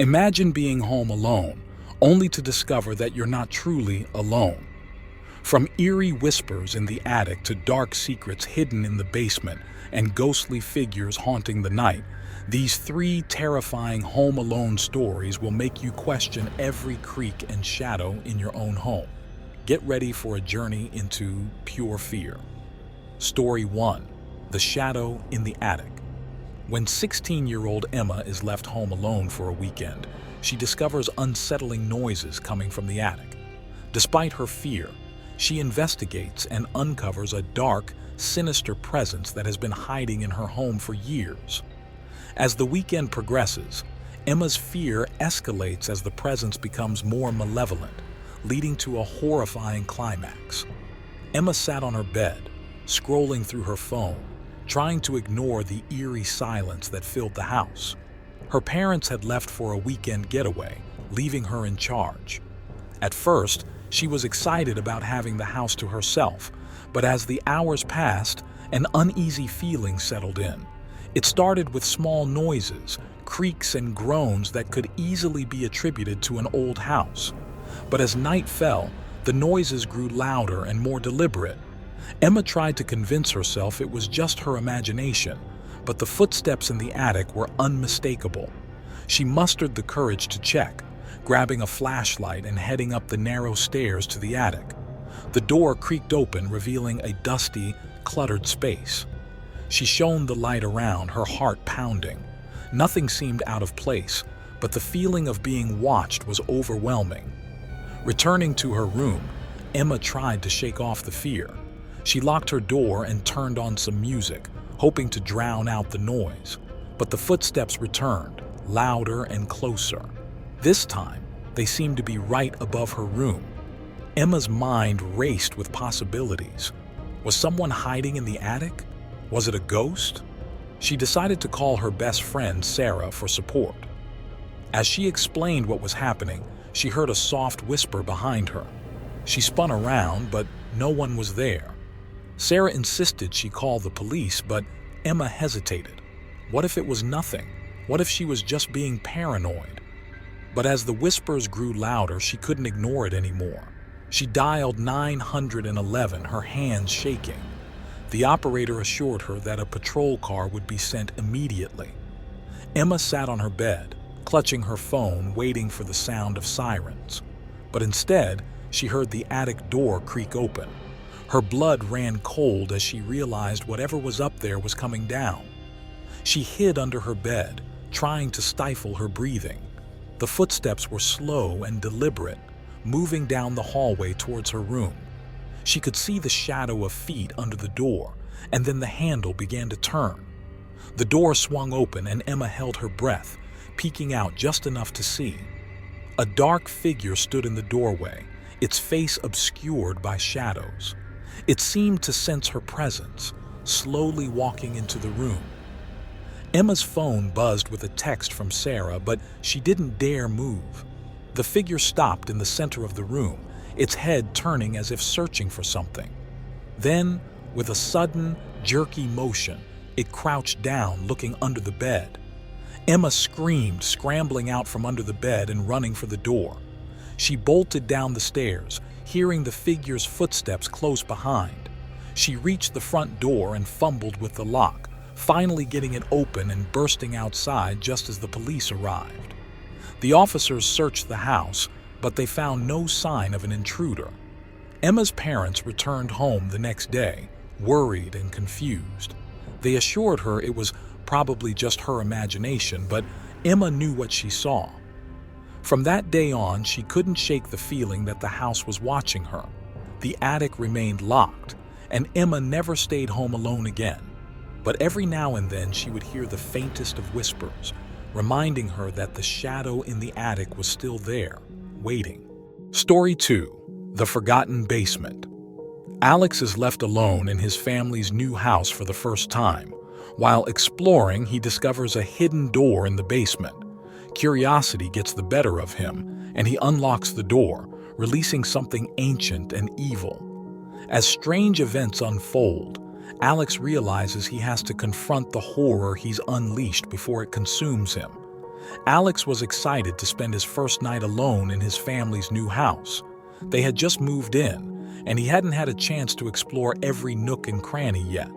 Imagine being home alone, only to discover that you're not truly alone. From eerie whispers in the attic to dark secrets hidden in the basement and ghostly figures haunting the night, these three terrifying home alone stories will make you question every creak and shadow in your own home. Get ready for a journey into pure fear. Story 1. The Shadow in the Attic. When 16-year-old Emma is left home alone for a weekend, she discovers unsettling noises coming from the attic. Despite her fear, she investigates and uncovers a dark, sinister presence that has been hiding in her home for years. As the weekend progresses, Emma's fear escalates as the presence becomes more malevolent, leading to a horrifying climax. Emma sat on her bed, scrolling through her phone, trying to ignore the eerie silence that filled the house. Her parents had left for a weekend getaway, leaving her in charge. At first, she was excited about having the house to herself, but as the hours passed, an uneasy feeling settled in. It started with small noises, creaks and groans that could easily be attributed to an old house. But as night fell, the noises grew louder and more deliberate. Emma tried to convince herself it was just her imagination, but the footsteps in the attic were unmistakable. She mustered the courage to check, grabbing a flashlight and heading up the narrow stairs to the attic. The door creaked open, revealing a dusty, cluttered space. She shone the light around, her heart pounding. Nothing seemed out of place, but the feeling of being watched was overwhelming. Returning to her room, Emma tried to shake off the fear. She locked her door and turned on some music, hoping to drown out the noise. But the footsteps returned, louder and closer. This time, they seemed to be right above her room. Emma's mind raced with possibilities. Was someone hiding in the attic? Was it a ghost? She decided to call her best friend, Sarah, for support. As she explained what was happening, she heard a soft whisper behind her. She spun around, but no one was there. Sarah insisted she call the police, but Emma hesitated. What if it was nothing? What if she was just being paranoid? But as the whispers grew louder, she couldn't ignore it anymore. She dialed 911, her hands shaking. The operator assured her that a patrol car would be sent immediately. Emma sat on her bed, clutching her phone, waiting for the sound of sirens. But instead, she heard the attic door creak open. Her blood ran cold as she realized whatever was up there was coming down. She hid under her bed, trying to stifle her breathing. The footsteps were slow and deliberate, moving down the hallway towards her room. She could see the shadow of feet under the door, and then the handle began to turn. The door swung open and Emma held her breath, peeking out just enough to see. A dark figure stood in the doorway, its face obscured by shadows. It seemed to sense her presence, slowly walking into the room. Emma's phone buzzed with a text from Sarah, but she didn't dare move. The figure stopped in the center of the room, its head turning as if searching for something. Then, with a sudden, jerky motion, it crouched down, looking under the bed. Emma screamed, scrambling out from under the bed and running for the door. She bolted down the stairs, hearing the figure's footsteps close behind. She reached the front door and fumbled with the lock, finally getting it open and bursting outside just as the police arrived. The officers searched the house, but they found no sign of an intruder. Emma's parents returned home the next day, worried and confused. They assured her it was probably just her imagination, but Emma knew what she saw. From that day on, she couldn't shake the feeling that the house was watching her. The attic remained locked, and Emma never stayed home alone again. But every now and then she would hear the faintest of whispers, reminding her that the shadow in the attic was still there, waiting. Story 2. The Forgotten Basement. Alex is left alone in his family's new house for the first time. While exploring, he discovers a hidden door in the basement. Curiosity gets the better of him, and he unlocks the door, releasing something ancient and evil. As strange events unfold, Alex realizes he has to confront the horror he's unleashed before it consumes him. Alex was excited to spend his first night alone in his family's new house. They had just moved in, and he hadn't had a chance to explore every nook and cranny yet.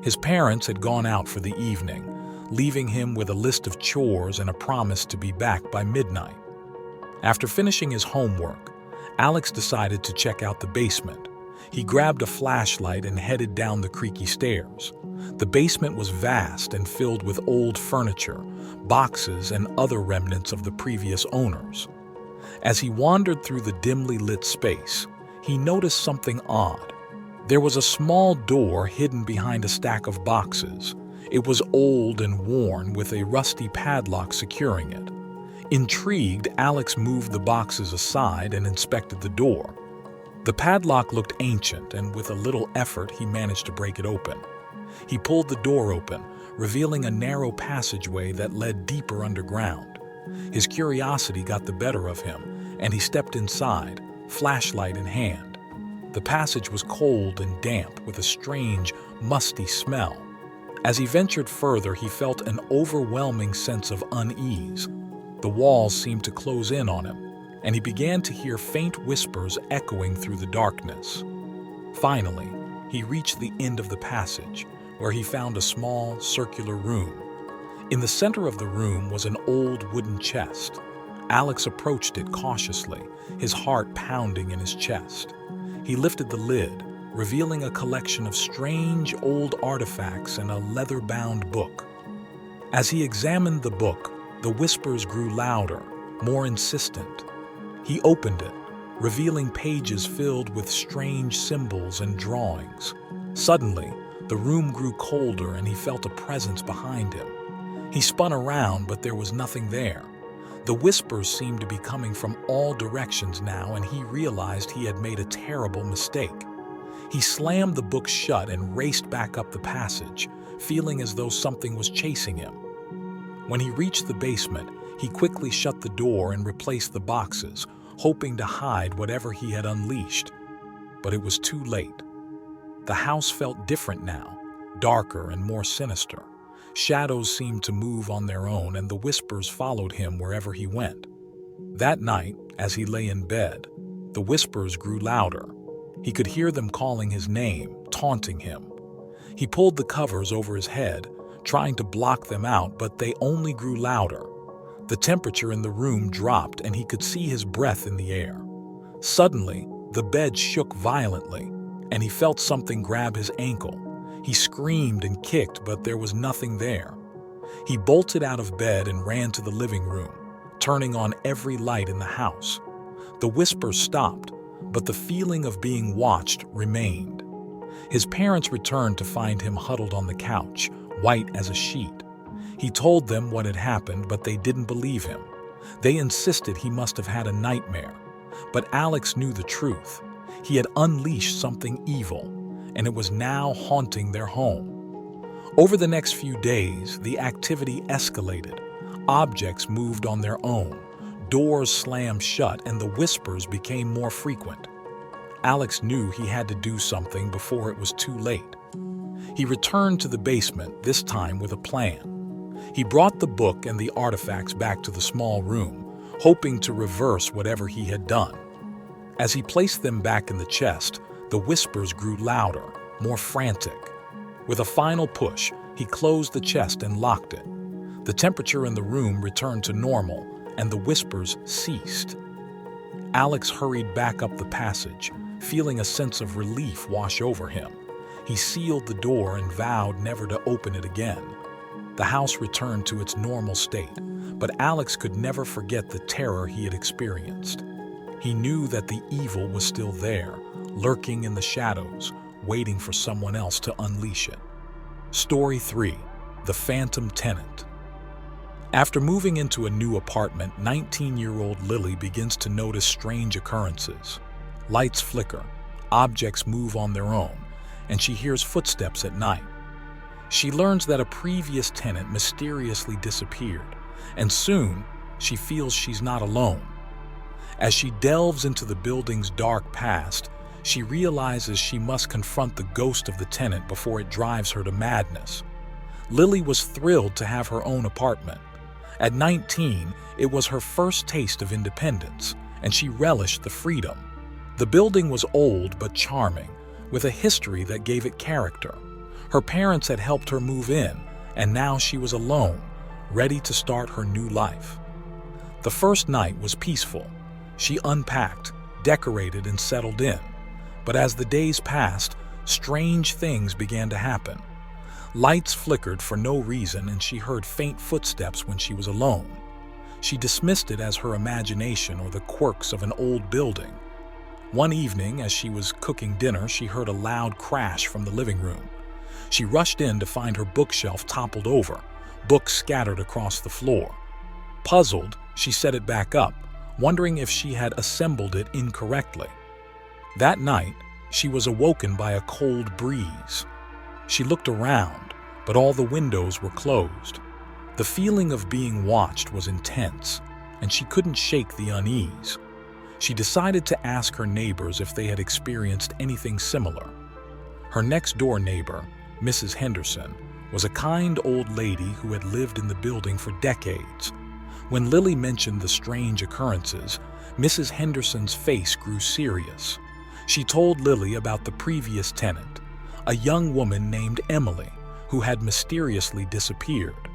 His parents had gone out for the evening, leaving him with a list of chores and a promise to be back by midnight. After finishing his homework, Alex decided to check out the basement. He grabbed a flashlight and headed down the creaky stairs. The basement was vast and filled with old furniture, boxes, and other remnants of the previous owners. As he wandered through the dimly lit space, he noticed something odd. There was a small door hidden behind a stack of boxes. It was old and worn, with a rusty padlock securing it. Intrigued, Alex moved the boxes aside and inspected the door. The padlock looked ancient, and with a little effort, he managed to break it open. He pulled the door open, revealing a narrow passageway that led deeper underground. His curiosity got the better of him, and he stepped inside, flashlight in hand. The passage was cold and damp, with a strange, musty smell. As he ventured further, he felt an overwhelming sense of unease. The walls seemed to close in on him, and he began to hear faint whispers echoing through the darkness. Finally, he reached the end of the passage, where he found a small, circular room. In the center of the room was an old wooden chest. Alex approached it cautiously, his heart pounding in his chest. He lifted the lid, revealing a collection of strange old artifacts and a leather-bound book. As he examined the book, the whispers grew louder, more insistent. He opened it, revealing pages filled with strange symbols and drawings. Suddenly, the room grew colder and he felt a presence behind him. He spun around, but there was nothing there. The whispers seemed to be coming from all directions now, and he realized he had made a terrible mistake. He slammed the book shut and raced back up the passage, feeling as though something was chasing him. When he reached the basement, he quickly shut the door and replaced the boxes, hoping to hide whatever he had unleashed. But it was too late. The house felt different now, darker and more sinister. Shadows seemed to move on their own, and the whispers followed him wherever he went. That night, as he lay in bed, the whispers grew louder. He could hear them calling his name, taunting him. He pulled the covers over his head, trying to block them out, but they only grew louder. The temperature in the room dropped, and he could see his breath in the air. Suddenly, the bed shook violently, and he felt something grab his ankle. He screamed and kicked, but there was nothing there. He bolted out of bed and ran to the living room, turning on every light in the house. The whispers stopped, but the feeling of being watched remained. His parents returned to find him huddled on the couch, white as a sheet. He told them what had happened, but they didn't believe him. They insisted he must have had a nightmare. But Alex knew the truth. He had unleashed something evil, and it was now haunting their home. Over the next few days, the activity escalated. Objects moved on their own, doors slammed shut, and the whispers became more frequent. Alex knew he had to do something before it was too late. He returned to the basement, this time with a plan. He brought the book and the artifacts back to the small room, hoping to reverse whatever he had done. As he placed them back in the chest, the whispers grew louder, more frantic. With a final push, he closed the chest and locked it. The temperature in the room returned to normal, and the whispers ceased. Alex hurried back up the passage, feeling a sense of relief wash over him. He sealed the door and vowed never to open it again. The house returned to its normal state, but Alex could never forget the terror he had experienced. He knew that the evil was still there, lurking in the shadows, waiting for someone else to unleash it. Story 3: The Phantom Tenant. After moving into a new apartment, 19-year-old Lily begins to notice strange occurrences. Lights flicker, objects move on their own, and she hears footsteps at night. She learns that a previous tenant mysteriously disappeared, and soon she feels she's not alone. As she delves into the building's dark past, she realizes she must confront the ghost of the tenant before it drives her to madness. Lily was thrilled to have her own apartment. At 19, it was her first taste of independence, and she relished the freedom. The building was old but charming, with a history that gave it character. Her parents had helped her move in, and now she was alone, ready to start her new life. The first night was peaceful. She unpacked, decorated, and settled in. But as the days passed, strange things began to happen. Lights flickered for no reason, and she heard faint footsteps when she was alone. She dismissed it as her imagination or the quirks of an old building. One evening, as she was cooking dinner, she heard a loud crash from the living room. She rushed in to find her bookshelf toppled over, books scattered across the floor. Puzzled, she set it back up, wondering if she had assembled it incorrectly. That night, she was awoken by a cold breeze. She looked around, but all the windows were closed. The feeling of being watched was intense, and she couldn't shake the unease. She decided to ask her neighbors if they had experienced anything similar. Her next-door neighbor, Mrs. Henderson, was a kind old lady who had lived in the building for decades. When Lily mentioned the strange occurrences, Mrs. Henderson's face grew serious. She told Lily about the previous tenant, a young woman named Emily, who had mysteriously disappeared.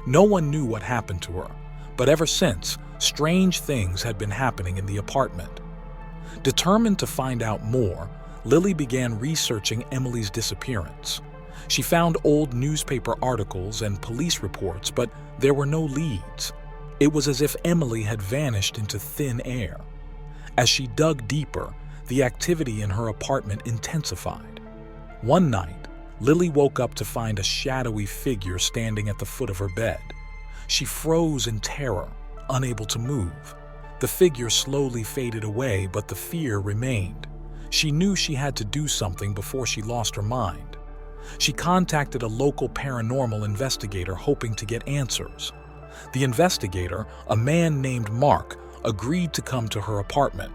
No one knew what happened to her, but ever since, strange things had been happening in the apartment. Determined to find out more, Lily began researching Emily's disappearance. She found old newspaper articles and police reports, but there were no leads. It was as if Emily had vanished into thin air. As she dug deeper, the activity in her apartment intensified. One night, Lily woke up to find a shadowy figure standing at the foot of her bed. She froze in terror, unable to move. The figure slowly faded away, but the fear remained. She knew she had to do something before she lost her mind. She contacted a local paranormal investigator, hoping to get answers. The investigator, a man named Mark, agreed to come to her apartment.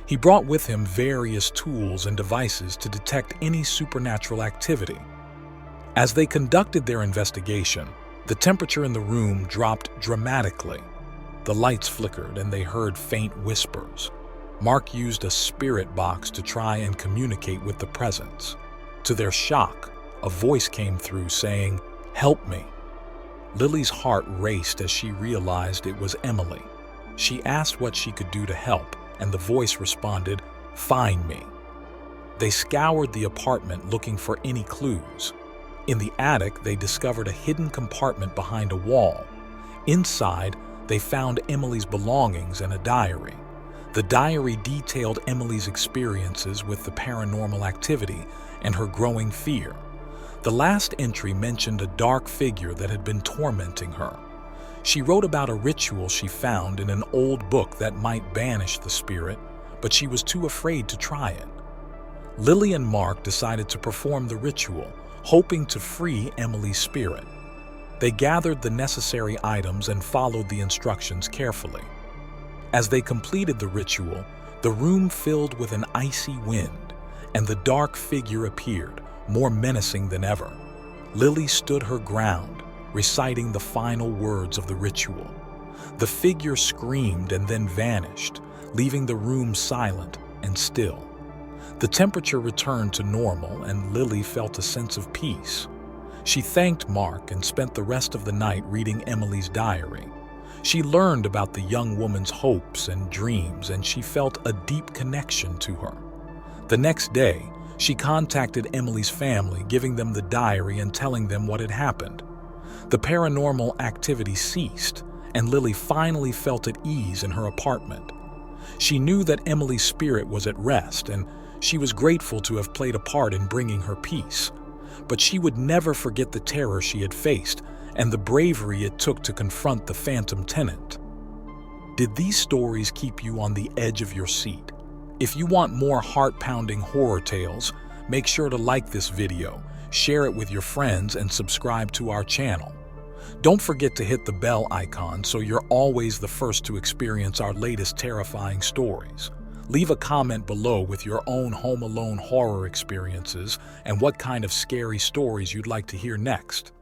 He brought with him various tools and devices to detect any supernatural activity. As they conducted their investigation, the temperature in the room dropped dramatically. The lights flickered and they heard faint whispers. Mark used a spirit box to try and communicate with the presence. To their shock, a voice came through saying, "Help me." Lily's heart raced as she realized it was Emily. She asked what she could do to help, and the voice responded, "Find me." They scoured the apartment looking for any clues. In the attic, they discovered a hidden compartment behind a wall. Inside, they found Emily's belongings and a diary. The diary detailed Emily's experiences with the paranormal activity and her growing fear. The last entry mentioned a dark figure that had been tormenting her. She wrote about a ritual she found in an old book that might banish the spirit, but she was too afraid to try it. Lily and Mark decided to perform the ritual, hoping to free Emily's spirit. They gathered the necessary items and followed the instructions carefully. As they completed the ritual, the room filled with an icy wind, and the dark figure appeared, more menacing than ever. Lily stood her ground, reciting the final words of the ritual. The figure screamed and then vanished, leaving the room silent and still. The temperature returned to normal, and Lily felt a sense of peace. She thanked Mark and spent the rest of the night reading Emily's diary. She learned about the young woman's hopes and dreams, and she felt a deep connection to her. The next day, she contacted Emily's family, giving them the diary and telling them what had happened. The paranormal activity ceased, and Lily finally felt at ease in her apartment. She knew that Emily's spirit was at rest, and she was grateful to have played a part in bringing her peace. But she would never forget the terror she had faced and the bravery it took to confront the phantom tenant. Did these stories keep you on the edge of your seat? If you want more heart-pounding horror tales, make sure to like this video, share it with your friends, and subscribe to our channel. Don't forget to hit the bell icon so you're always the first to experience our latest terrifying stories. Leave a comment below with your own Home Alone horror experiences and what kind of scary stories you'd like to hear next.